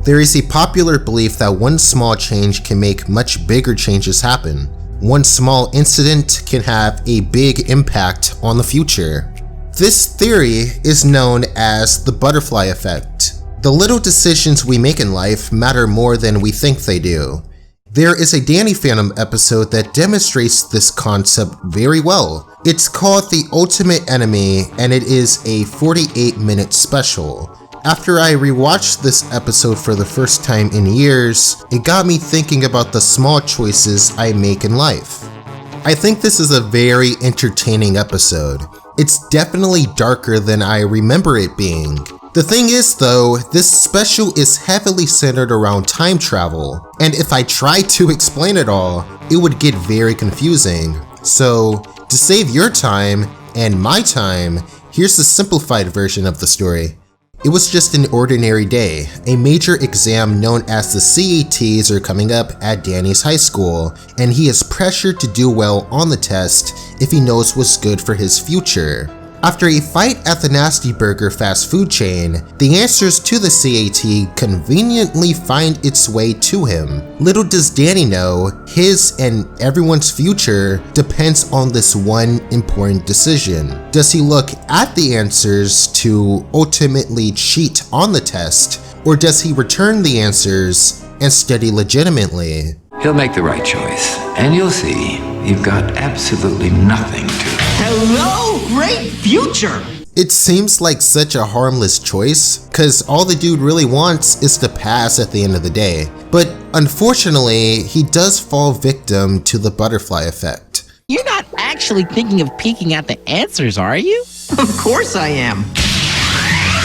There is a popular belief that one small change can make much bigger changes happen. One small incident can have a big impact on the future. This theory is known as the butterfly effect. The little decisions we make in life matter more than we think they do. There is a Danny Phantom episode that demonstrates this concept very well. It's called The Ultimate Enemy, and it is a 48-minute special. After I rewatched this episode for the first time in years, it got me thinking about the small choices I make in life. I think this is a very entertaining episode. It's definitely darker than I remember it being. The thing is though, this special is heavily centered around time travel, and if I tried to explain it all, it would get very confusing. So, to save your time and my time, here's the simplified version of the story. It was just an ordinary day. A major exam known as the CATs are coming up at Danny's high school, and he is pressured to do well on the test if he knows what's good for his future. After a fight at the Nasty Burger fast food chain, the answers to the CAT conveniently find its way to him. Little does Danny know, his and everyone's future depends on this one important decision. Does he look at the answers to ultimately cheat on the test, or does he return the answers and study legitimately? He'll make the right choice, and you'll see you've got absolutely nothing to. Hello, great future! It seems like such a harmless choice, cause all the dude really wants is to pass at the end of the day. But unfortunately, he does fall victim to the butterfly effect. You're not actually thinking of peeking at the answers, are you? Of course I am.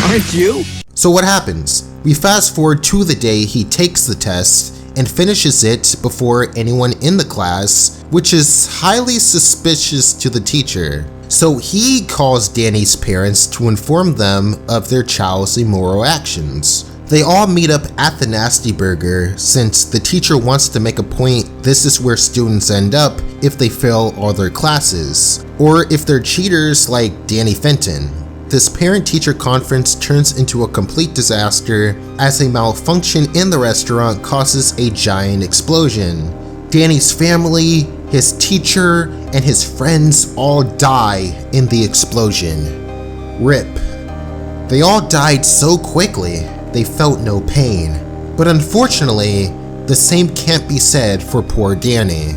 Aren't you? So what happens? We fast forward to the day he takes the test and finishes it before anyone in the class, which is highly suspicious to the teacher. So he calls Danny's parents to inform them of their child's immoral actions. They all meet up at the Nasty Burger since the teacher wants to make a point this is where students end up if they fail all their classes, or if they're cheaters like Danny Fenton. This parent-teacher conference turns into a complete disaster as a malfunction in the restaurant causes a giant explosion. Danny's family, his teacher, and his friends all die in the explosion. RIP. They all died so quickly, they felt no pain. But unfortunately, the same can't be said for poor Danny.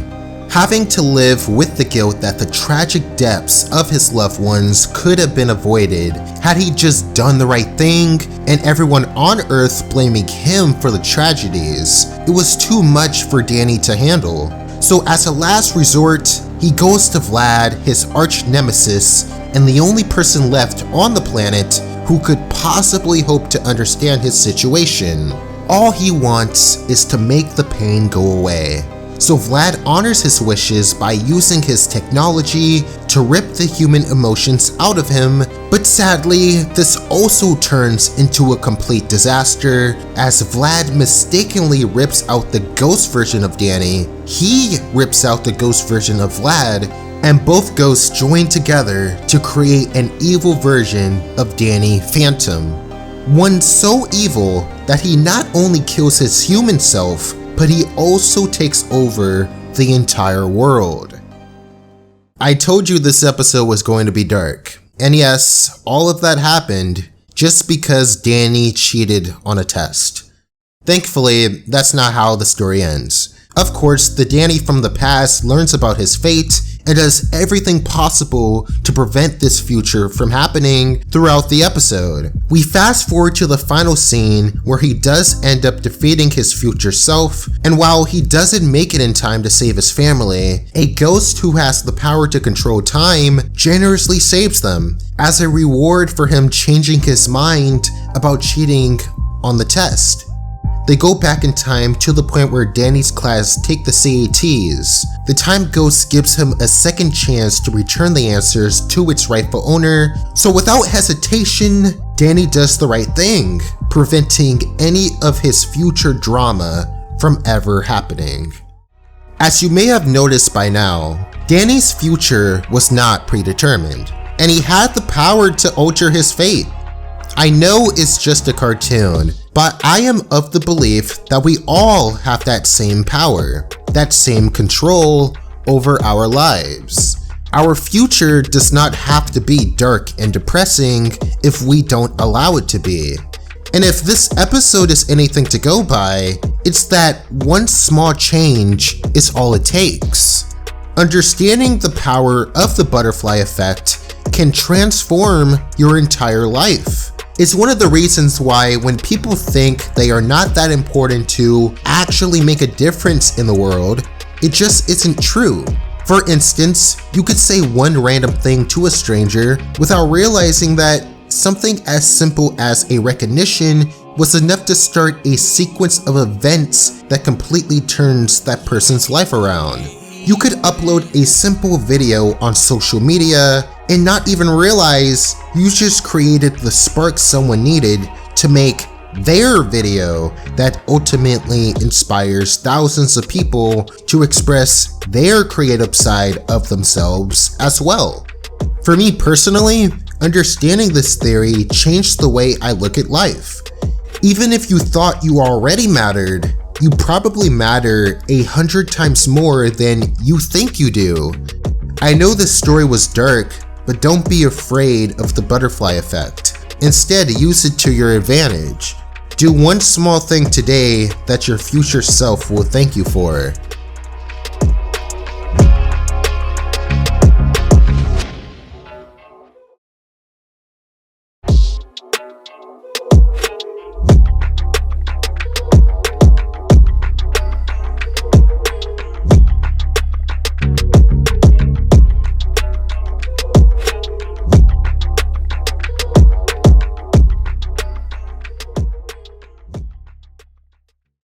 Having to live with the guilt that the tragic deaths of his loved ones could have been avoided had he just done the right thing, and everyone on Earth blaming him for the tragedies, it was too much for Danny to handle. So as a last resort, he goes to Vlad, his arch nemesis, and the only person left on the planet who could possibly hope to understand his situation. All he wants is to make the pain go away. So Vlad honors his wishes by using his technology to rip the human emotions out of him, but sadly, this also turns into a complete disaster as Vlad mistakenly rips out the ghost version of Danny, he rips out the ghost version of Vlad, and both ghosts join together to create an evil version of Danny Phantom. One so evil that he not only kills his human self, but he also takes over the entire world. I told you this episode was going to be dark. And yes, all of that happened just because Danny cheated on a test. Thankfully, that's not how the story ends. Of course, the Danny from the past learns about his fate and does everything possible to prevent this future from happening throughout the episode. We fast forward to the final scene where he does end up defeating his future self, and while he doesn't make it in time to save his family, a ghost who has the power to control time generously saves them as a reward for him changing his mind about cheating on the test. They go back in time to the point where Danny's class take the CATs. The time ghost gives him a second chance to return the answers to its rightful owner, so without hesitation, Danny does the right thing, preventing any of his future drama from ever happening. As you may have noticed by now, Danny's future was not predetermined, and he had the power to alter his fate. I know it's just a cartoon, but I am of the belief that we all have that same power, that same control over our lives. Our future does not have to be dark and depressing if we don't allow it to be. And if this episode is anything to go by, it's that one small change is all it takes. Understanding the power of the butterfly effect can transform your entire life. It's one of the reasons why when people think they are not that important to actually make a difference in the world, it just isn't true. For instance, you could say one random thing to a stranger without realizing that something as simple as a recognition was enough to start a sequence of events that completely turns that person's life around. You could upload a simple video on social media and not even realize you just created the spark someone needed to make their video that ultimately inspires thousands of people to express their creative side of themselves as well. For me personally, understanding this theory changed the way I look at life. Even if you thought you already mattered, you probably matter 100 times more than you think you do. I know this story was dark, but don't be afraid of the butterfly effect. Instead, use it to your advantage. Do one small thing today that your future self will thank you for.